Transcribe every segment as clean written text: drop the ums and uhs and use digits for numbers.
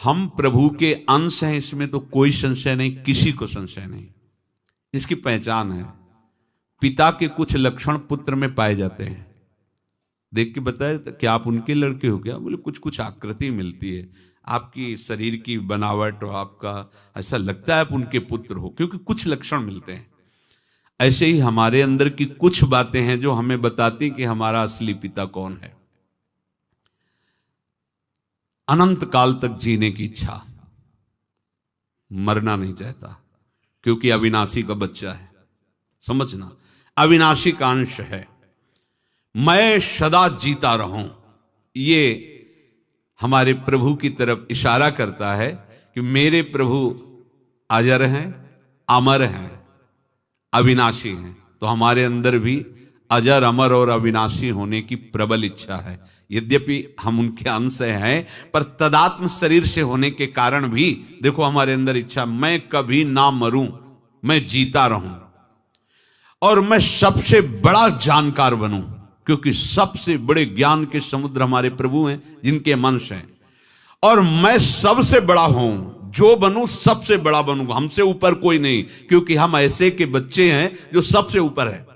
हम प्रभु के अंश हैं, इसमें तो कोई संशय नहीं, किसी को संशय नहीं। इसकी पहचान है। पिता के कुछ लक्षण पुत्र में पाए जाते हैं। देख के बताए क्या आप उनके लड़के हो क्या? बोले कुछ कुछ आकृति मिलती है, आपकी शरीर की बनावट और आपका ऐसा लगता है आप उनके पुत्र हो, क्योंकि कुछ लक्षण मिलते हैं। ऐसे ही हमारे अंदर की कुछ बातें हैं जो हमें बताती कि हमारा असली पिता कौन है। अनंत काल तक जीने की इच्छा, मरना नहीं चाहता, क्योंकि अविनाशी का बच्चा है। समझना, अविनाशी का अंश है। मैं सदा जीता रहूं, ये हमारे प्रभु की तरफ इशारा करता है कि मेरे प्रभु अजर हैं, अमर हैं, अविनाशी हैं। तो हमारे अंदर भी अजर, अमर और अविनाशी होने की प्रबल इच्छा है। यद्यपि हम उनके अंश हैं, पर तदात्म शरीर से होने के कारण भी देखो हमारे अंदर इच्छा, मैं कभी ना मरूं, मैं जीता रहूं और मैं सबसे बड़ा जानकार बनूं, क्योंकि सबसे बड़े ज्ञान के समुद्र हमारे प्रभु हैं जिनके मंश हैं। और मैं सबसे बड़ा हूं, जो बनूं सबसे बड़ा बनूंगा, हमसे ऊपर कोई नहीं, क्योंकि हम ऐसे के बच्चे हैं जो सबसे ऊपर है।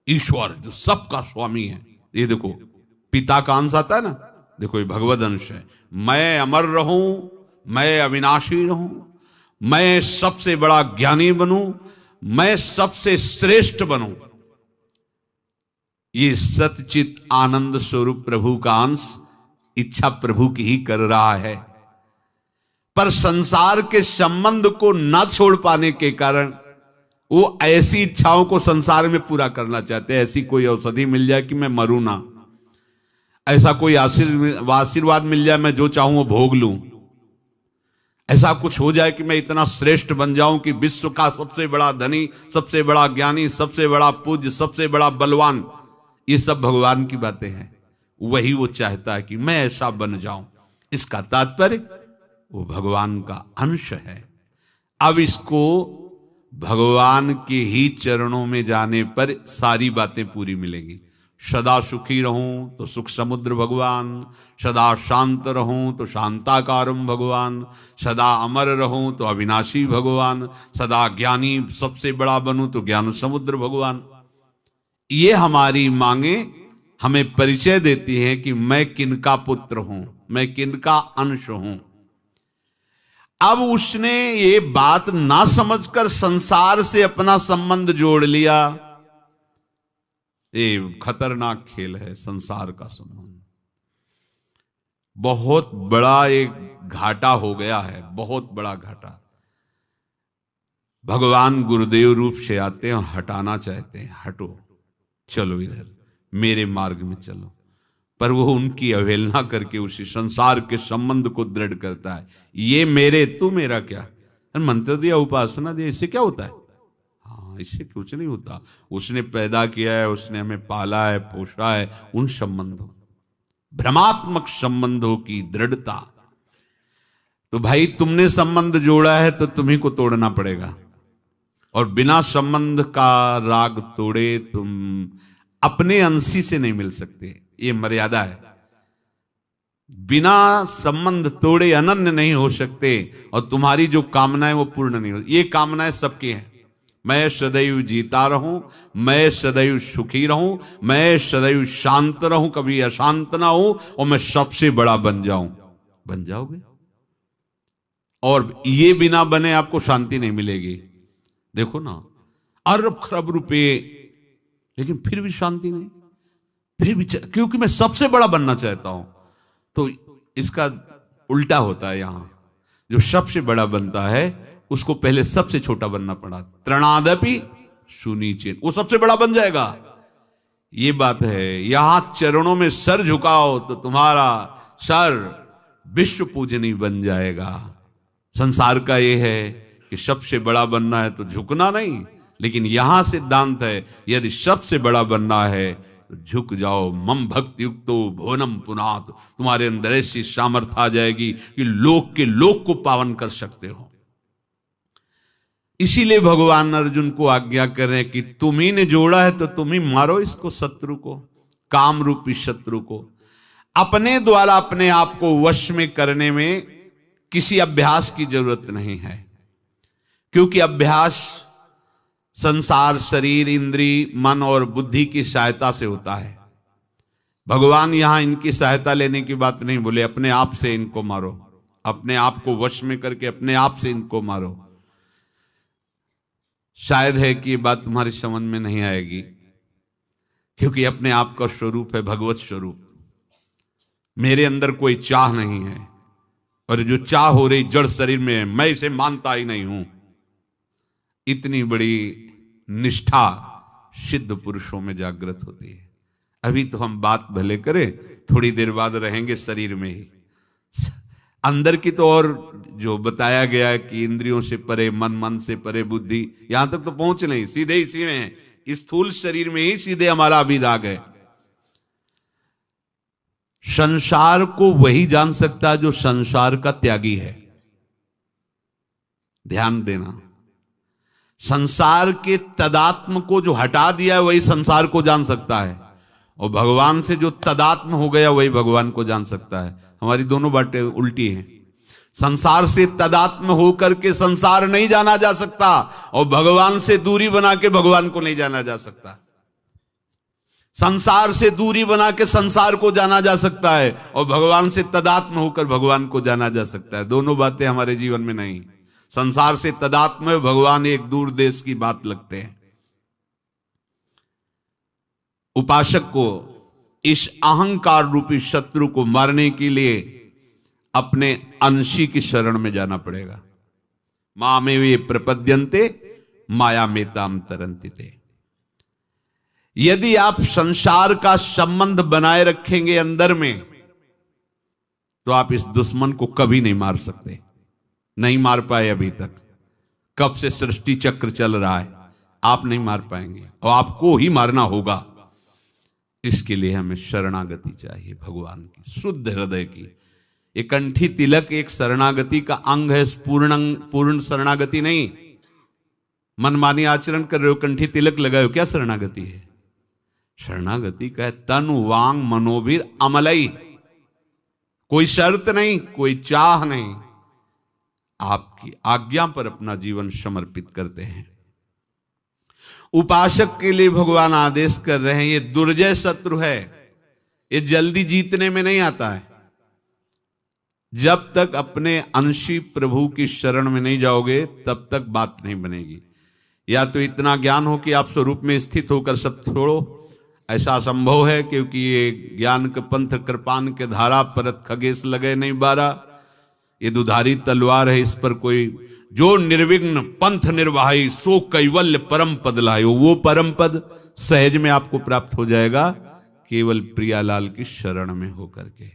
ईश्वर जो सबका स्वामी है। ये देखो पिता का अंश आता है ना, देखो ये भगवद अंश है। मैं अमर रहूं, मैं अविनाशी रहूं, मैं सबसे बड़ा ज्ञानी बनूं, मैं सबसे श्रेष्ठ बनूं। ये सतचित आनंद स्वरूप प्रभु का अंश इच्छा प्रभु की ही कर रहा है। पर संसार के संबंध को न छोड़ पाने के कारण वो ऐसी इच्छाओं को संसार में पूरा करना चाहते हैं। ऐसी कोई औषधि मिल जाए कि मैं मरूं ना, ऐसा कोई आशीर्वाद मिल जाए मैं जो चाहूं वो भोग लूं, ऐसा कुछ हो जाए कि मैं इतना श्रेष्ठ बन जाऊं कि विश्व का सबसे बड़ा धनी, सबसे बड़ा ज्ञानी, सबसे बड़ा पूज्य, सबसे बड़ा बलवान। ये सब भगवान की बातें हैं। वही वो चाहता है कि मैं ऐसा बन जाऊं। इसका तात्पर्य वो भगवान का अंश है। अब इसको भगवान के ही चरणों में जाने पर सारी बातें पूरी मिलेंगी। सदा सुखी रहूं तो सुख समुद्र भगवान, सदा शांत रहूं तो शांताकारम भगवान, सदा अमर रहूं तो अविनाशी भगवान, सदा ज्ञानी सबसे बड़ा बनूं तो ज्ञान समुद्र भगवान। ये हमारी मांगे हमें परिचय देती हैं कि मैं किनका पुत्र हूं, मैं किनका अंश हूं। अब उसने ये बात ना समझकर संसार से अपना संबंध जोड़ लिया। ये खतरनाक खेल है संसार का संबंध। बहुत बड़ा एक घाटा हो गया है, बहुत बड़ा घाटा। भगवान गुरुदेव रूप से आते हैं और हटाना चाहते हैं, हटो, चलो इधर मेरे मार्ग में चलो। पर वो उनकी अवहेलना करके उसी संसार के संबंध को दृढ़ करता है। ये मेरे, तू मेरा क्या? मंत्र दिया, उपासना दिया, इससे क्या होता है? हाँ, इससे कुछ नहीं होता। उसने पैदा किया है, उसने हमें पाला है, पोषा है। उन संबंधों, भ्रमात्मक संबंधों की दृढ़ता। तो भाई तुमने संबंध जोड़ा है तो तुम्ही को तोड़ना पड़ेगा। और बिना संबंध का राग तोड़े तुम अपने अंशी से नहीं मिल सकते। ये मर्यादा है। बिना संबंध तोड़े अनन्य नहीं हो सकते, और तुम्हारी जो कामनाएं वो पूर्ण नहीं हो। ये कामनाएं सबकी हैं। मैं सदैव जीता रहूं, मैं सदैव सुखी रहूं, मैं सदैव शांत रहूं, कभी अशांत ना हो, और मैं सबसे बड़ा बन जाऊं। बन जाओगे। और ये बिना बने आपको शांति नहीं मिलेगी। देखो ना, अरब खरब रुपए, लेकिन फिर भी शांति नहीं। फिर भी क्योंकि मैं सबसे बड़ा बनना चाहता हूं। तो इसका उल्टा होता है। यहां जो सबसे बड़ा बनता है उसको पहले सबसे छोटा बनना पड़ा। तृणादपि सुनीचेन, वो सबसे बड़ा बन जाएगा। ये बात है। यहां चरणों में सर झुकाओ तो तुम्हारा सर विश्व पूजनी बन जाएगा। संसार का ये है कि सबसे बड़ा बनना है तो झुकना नहीं, लेकिन यहां सिद्धांत है यदि सबसे बड़ा बनना है तो झुक जाओ। मम भक्ति युक्तो भुवनम पुनात, तुम्हारे अंदर ऐसी सामर्थ्य आ जाएगी कि लोक के लोक को पावन कर सकते हो। इसीलिए भगवान अर्जुन को आज्ञा कर रहे हैं कि तुम्ही ने जोड़ा है तो तुम ही मारो इसको, शत्रु को, काम रूपी शत्रु को। अपने द्वारा अपने आप को वश में करने में किसी अभ्यास की जरूरत नहीं है, क्योंकि अभ्यास संसार, शरीर, इंद्री, मन और बुद्धि की सहायता से होता है। भगवान यहां इनकी सहायता लेने की बात नहीं बोले, अपने आप से इनको मारो, अपने आप को वश में करके अपने आप से इनको मारो। शायद है कि ये बात तुम्हारी समझ में नहीं आएगी, क्योंकि अपने आप का स्वरूप है भगवत स्वरूप। मेरे अंदर कोई चाह नहीं है, और जो चाह हो रही जड़ शरीर में है, मैं इसे मानता ही नहीं हूं। इतनी बड़ी निष्ठा सिद्ध पुरुषों में जागृत होती है। अभी तो हम बात भले करें, थोड़ी देर बाद रहेंगे शरीर में ही। अंदर की तो और जो बताया गया है कि इंद्रियों से परे मन, मन से परे बुद्धि, यहां तक तो पहुंच नहीं, सीधे इसी में है। इस स्थूल शरीर में ही सीधे हमारा अभिराग है। संसार को वही जान सकता है जो संसार का त्यागी है। ध्यान देना, संसार के तदात्म को जो हटा दिया है वही संसार को जान सकता है, और भगवान से जो तदात्म हो गया वही भगवान को जान सकता है। हमारी दोनों बातें उल्टी हैं। संसार से तदात्म होकर के संसार नहीं जाना जा सकता, और भगवान से दूरी बना के भगवान को नहीं जाना जा सकता। संसार से दूरी बना के संसार को जाना जा सकता है, और भगवान से तदात्म होकर भगवान को जाना जा सकता है। दोनों बातें हमारे जीवन में नहीं। संसार से तदात्म है, भगवान एक दूर देश की बात लगते हैं। उपासक को इस अहंकार रूपी शत्रु को मारने के लिए अपने अंशी की शरण में जाना पड़ेगा। मामे वे प्रपद्यन्ते माया मेताम तरन्ति। यदि आप संसार का संबंध बनाए रखेंगे अंदर में, तो आप इस दुश्मन को कभी नहीं मार सकते, नहीं मार पाए अभी तक। कब से सृष्टि चक्र चल रहा है, आप नहीं मार पाएंगे, और आपको ही मारना होगा। इसके लिए हमें शरणागति चाहिए भगवान की, शुद्ध हृदय की। ये कंठी तिलक एक शरणागति का अंग है, पूर्ण शरणागति नहीं। मनमानी आचरण कर रहे हो, कंठी तिलक लगाए हो, क्या शरणागति है? शरणागति का है तन वांग मनोभिर अमलई, कोई शर्त नहीं, कोई चाह नहीं, आपकी आज्ञा पर अपना जीवन समर्पित करते हैं। उपासक के लिए भगवान आदेश कर रहे हैं, ये दुर्जय शत्रु है, ये जल्दी जीतने में नहीं आता है। जब तक अपने अंशी प्रभु की शरण में नहीं जाओगे तब तक बात नहीं बनेगी। या तो इतना ज्ञान हो कि आप स्वरूप में स्थित होकर सब छोड़ो, ऐसा असंभव है, क्योंकि ये ज्ञान के पंथ कृपान के धारा परत खगेश लगे नहीं बारा। ये दुधारी तलवार है, इस पर कोई जो निर्विघ्न पंथ निर्वाही सो कैवल्य परम पद लायो। वो परम पद सहज में आपको प्राप्त हो जाएगा, केवल प्रियालाल की शरण में होकर के।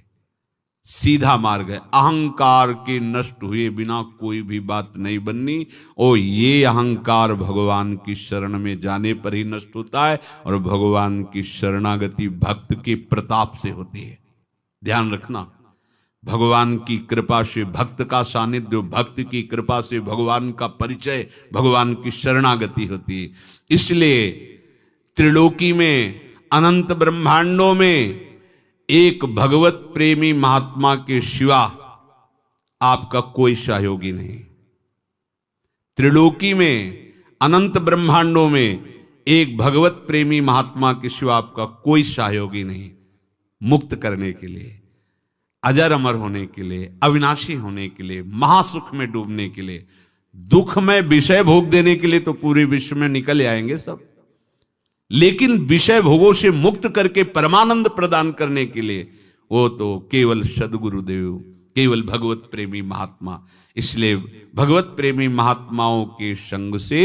सीधा मार्ग है, अहंकार के नष्ट हुए बिना कोई भी बात नहीं बननी। और ये अहंकार भगवान की शरण में जाने पर ही नष्ट होता है, और भगवान की शरणागति भक्त के प्रताप से होती है। ध्यान रखना, भगवान की कृपा से भक्त का सानिध्य, भक्त की कृपा से भगवान का परिचय, भगवान की शरणागति होती है। इसलिए त्रिलोकी में, अनंत ब्रह्मांडों में एक भगवत प्रेमी महात्मा के सिवा आपका कोई सहयोगी नहीं। त्रिलोकी में, अनंत ब्रह्मांडों में एक भगवत प्रेमी महात्मा के सिवा आपका कोई सहयोगी नहीं। मुक्त करने के लिए, अजर अमर होने के लिए, अविनाशी होने के लिए, महासुख में डूबने के लिए, दुख में विषय भोग देने के लिए तो पूरे विश्व में निकल आएंगे सब, लेकिन विषय भोगों से मुक्त करके परमानंद प्रदान करने के लिए वो तो केवल सद्गुरुदेव, केवल भगवत प्रेमी महात्मा। इसलिए भगवत प्रेमी महात्माओं के संग से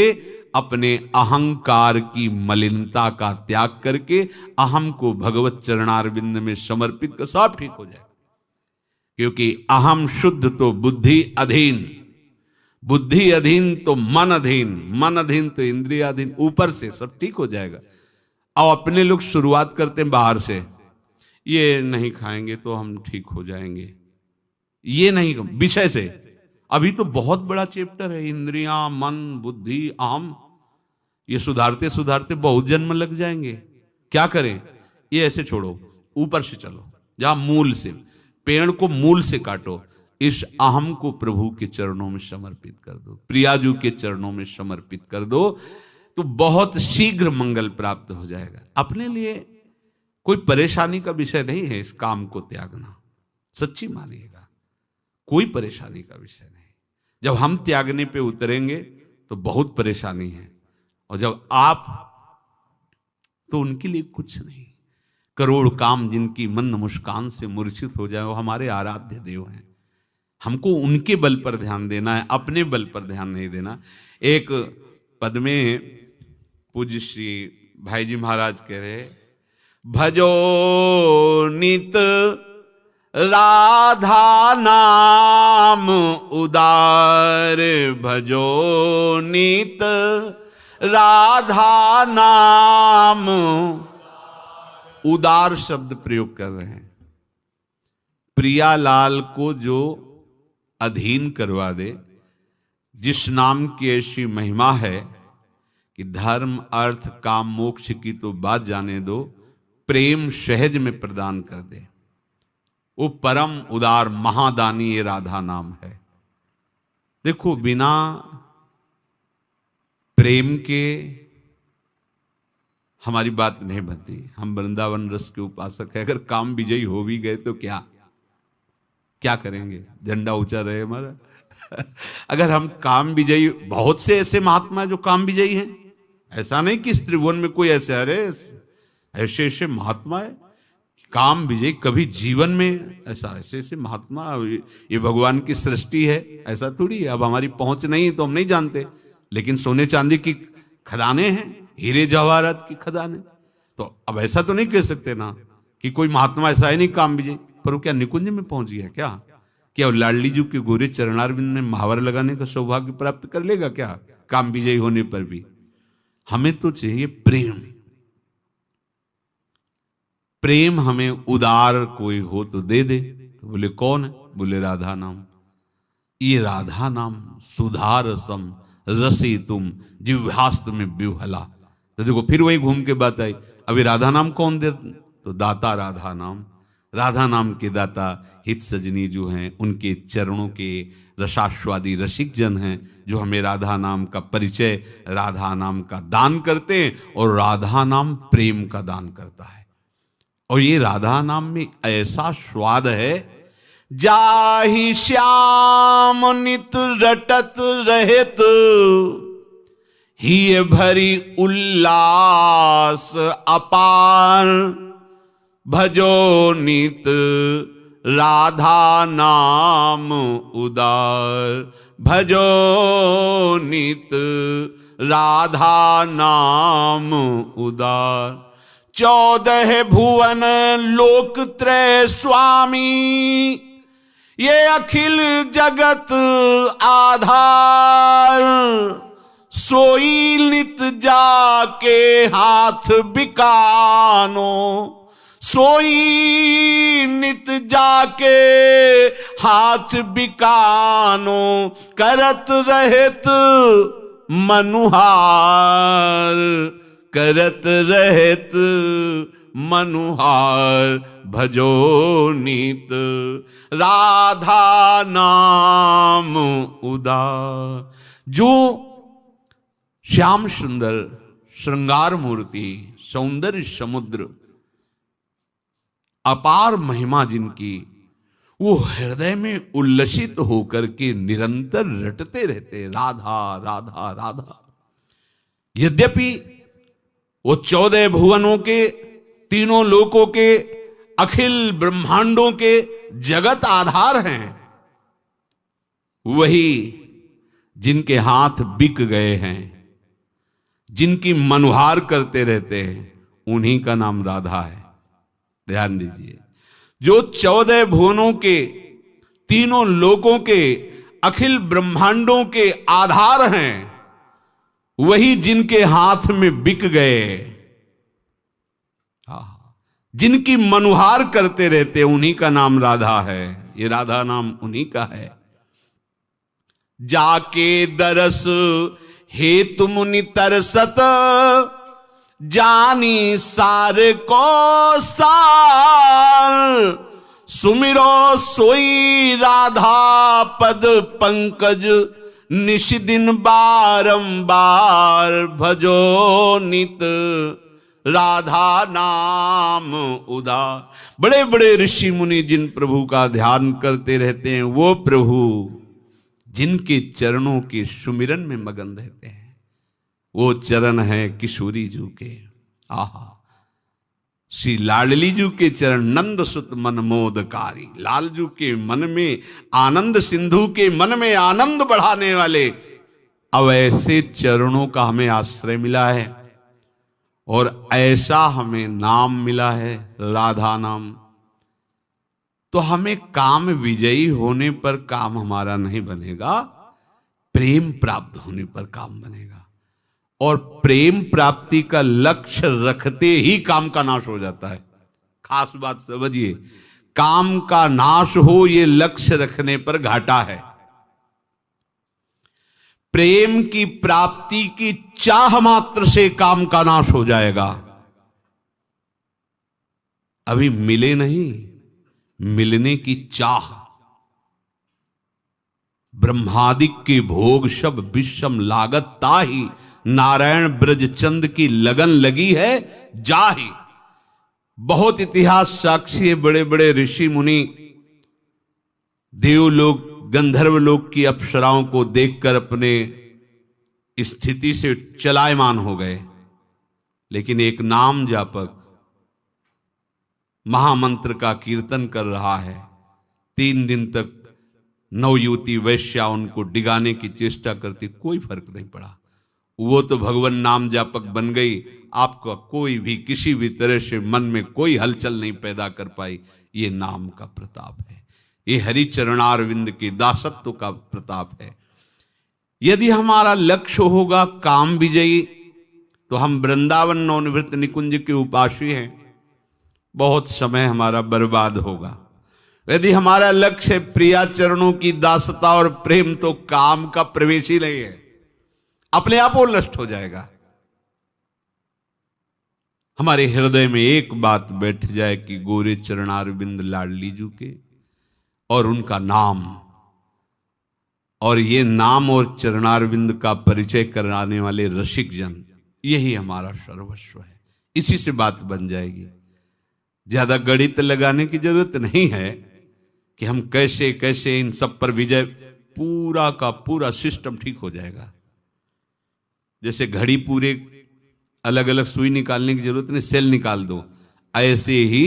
अपने अहंकार की मलिनता का त्याग करके अहम को भगवत चरणारविंद में समर्पित कर सब ठीक हो जाए। क्योंकि अहम शुद्ध तो बुद्धि अधीन, बुद्धि अधीन तो मन अधीन, मन अधीन तो इंद्रिय अधीन, ऊपर से सब ठीक हो जाएगा। और अपने लोग शुरुआत करते हैं बाहर से, ये नहीं खाएंगे तो हम ठीक हो जाएंगे, ये नहीं, विषय से। अभी तो बहुत बड़ा चैप्टर है, इंद्रियां, मन, बुद्धि, अहम, ये सुधारते सुधारते बहुत जन्म लग जाएंगे। क्या करें? ये ऐसे छोड़ो, ऊपर से चलो, जहां मूल से, पेड़ को मूल से काटो। इस अहम को प्रभु के चरणों में समर्पित कर दो, प्रियाजू के चरणों में समर्पित कर दो, तो बहुत शीघ्र मंगल प्राप्त हो जाएगा। अपने लिए कोई परेशानी का विषय नहीं है इस काम को त्यागना, सच्ची मानिएगा, कोई परेशानी का विषय नहीं। जब हम त्यागने पे उतरेंगे तो बहुत परेशानी है, और जब आप, तो उनके लिए कुछ नहीं। करोड़ काम जिनकी मंद मुस्कान से मूर्छित हो जाए, वो हमारे आराध्य देव हैं। हमको उनके बल पर ध्यान देना है, अपने बल पर ध्यान नहीं देना। एक पद में पूज्य श्री भाई जी महाराज कह रहे, भजो नित राधा नाम उदार, भजो नित राधा नाम। उदार शब्द प्रयोग कर रहे हैं। प्रियालाल को जो अधीन करवा दे, जिस नाम की ऐसी महिमा है कि धर्म अर्थ काम मोक्ष की तो बात जाने दो, प्रेम सहज में प्रदान कर दे, वो परम उदार महादानी ये राधा नाम है। देखो, बिना प्रेम के हमारी बात नहीं बनती। हम वृंदावन रस के उपासक है, अगर काम विजयी हो भी गए तो क्या करेंगे? झंडा ऊंचा रहे हमारा। अगर हम काम विजयी, बहुत से ऐसे महात्मा जो काम विजयी हैं, ऐसा नहीं कि इस त्रिभुवन में कोई ऐसे, अरे ऐसे ऐसे महात्मा है काम विजयी, कभी जीवन में ऐसा, ऐसे ऐसे महात्मा, ये भगवान की सृष्टि है, ऐसा थोड़ी है। अब हमारी पहुंच नहीं है तो हम नहीं जानते, लेकिन सोने चांदी की खदानें हैं, हीरे जवाहरात की खदानें। तो अब ऐसा तो नहीं कह सकते ना कि कोई महात्मा ऐसा है नहीं काम विजयी, पर वो क्या निकुंज में पहुंच गया? क्या वो लाडली जी के गोरे चरणारविंद में महावर लगाने का सौभाग्य प्राप्त कर लेगा क्या काम विजयी होने पर भी? हमें तो चाहिए प्रेम। प्रेम हमें उदार कोई हो तो दे दे। तो बोले कौन है? बोले राधा नाम। ये राधा नाम सुधा रसम रसी तुम जिह्वास्त में विह्वला। तो देखो फिर वही घूम के बात आई। अभी राधा नाम कौन दे? तो दाता राधा नाम। राधा नाम के दाता हित सजनी जो हैं, उनके चरणों के रसास्वादी रसिक जन हैं, जो हमें राधा नाम का परिचय, राधा नाम का दान करते हैं, और राधा नाम प्रेम का दान करता है। और ये राधा नाम में ऐसा स्वाद है, जाहि श्याम नित रटत रहत, ही भरी उल्लास अपार, भजो नित राधा नाम उदार, भजो नित राधा नाम उदार। 14 भुवन लोक त्रय स्वामी, ये अखिल जगत आधार, सोई नित जाके हाथ बिकानो, सोई नित जाके हाथ बिकानो, करत रहत मनुहार, करत रहत मनुहार, भजो नित राधा नाम उदार। जो श्याम सुंदर श्रृंगार मूर्ति, सौंदर्य समुद्र, अपार महिमा जिनकी, वो हृदय में उल्लसित होकर के निरंतर रटते रहते राधा राधा राधा। यद्यपि वो 14 भुवनों के, तीनों लोकों के, अखिल ब्रह्मांडों के जगत आधार हैं, वही जिनके हाथ बिक गए हैं, जिनकी मनुहार करते रहते हैं, उन्हीं का नाम राधा है। ध्यान दीजिए, जो 14 भुवनों के, तीनों लोकों के, अखिल ब्रह्मांडों के आधार हैं, वही जिनके हाथ में बिक गए, जिनकी मनुहार करते रहते, उन्हीं का नाम राधा है। ये राधा नाम उन्हीं का है। जाके दरस हे तुमनि तरसत, जानी सार को सार, सुमिरो सोई राधा पद पंकज, निश दिन बारंबार भजो नित राधा नाम उदार। बड़े बड़े ऋषि मुनि जिन प्रभु का ध्यान करते रहते हैं, वो प्रभु जिनके चरणों के सुमिरन में मगन रहते हैं, वो चरण है किशोरी जू के। आहा, श्री लाडली जू के चरण, नंद सुत मन मोदकारी। लाल जू के मन में आनंद, सिंधु के मन में आनंद बढ़ाने वाले, अब ऐसे चरणों का हमें आश्रय मिला है और ऐसा हमें नाम मिला है, राधा नाम। तो हमें काम विजयी होने पर काम हमारा नहीं बनेगा, प्रेम प्राप्त होने पर काम बनेगा। और प्रेम प्राप्ति का लक्ष्य रखते ही काम का नाश हो जाता है। खास बात समझिए, काम का नाश हो ये लक्ष्य रखने पर घाटा है। प्रेम की प्राप्ति की चाह मात्र से काम का नाश हो जाएगा। अभी मिले नहीं, मिलने की चाह। ब्रह्मादिक के भोग सब विषम लागत ताही, नारायण ब्रज चंद की लगन लगी है जाही। बहुत इतिहास साक्षी है, बड़े बड़े ऋषि मुनि देवलोक गंधर्व लोक की अप्सराओं को देखकर अपने स्थिति से चलायमान हो गए। लेकिन एक नाम जापक महामंत्र का कीर्तन कर रहा है, 3 दिन तक नवयुवती वैश्या उनको डिगाने की चेष्टा करती, कोई फर्क नहीं पड़ा। वो तो भगवान नाम जापक बन गई, आपका कोई भी किसी भी तरह से मन में कोई हलचल नहीं पैदा कर पाई। ये नाम का प्रताप है, ये हरि चरणारविंद के दासत्व का प्रताप है। यदि हमारा लक्ष्य होगा काम विजयी, तो हम वृंदावन नवनिवृत्त निकुंज के उपासी हैं, बहुत समय हमारा बर्बाद होगा। यदि हमारा लक्ष्य प्रिया चरणों की दासता और प्रेम, तो काम का प्रवेश ही नहीं है, अपने आप वो नष्ट हो जाएगा। हमारे हृदय में एक बात बैठ जाए कि गोरे चरणारविंद लाडली जू के और उनका नाम, और ये नाम और चरणारविंद का परिचय कराने वाले रसिक जन, यही हमारा सर्वस्व है। इसी से बात बन जाएगी। ज्यादा गणित लगाने की जरूरत नहीं है कि हम कैसे कैसे इन सब पर विजय, पूरा का पूरा सिस्टम ठीक हो जाएगा। जैसे घड़ी पूरे अलग अलग सुई निकालने की जरूरत नहीं, सेल निकाल दो। ऐसे ही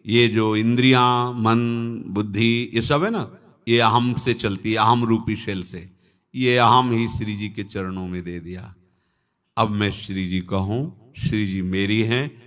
ये जो इंद्रियां, मन, बुद्धि, ये सब है ना, ये अहम से चलती है, अहम रूपी सेल से। ये अहम ही श्री जी के चरणों में दे दिया। अब मैं श्री जी का हूं, श्री जी मेरी हैं।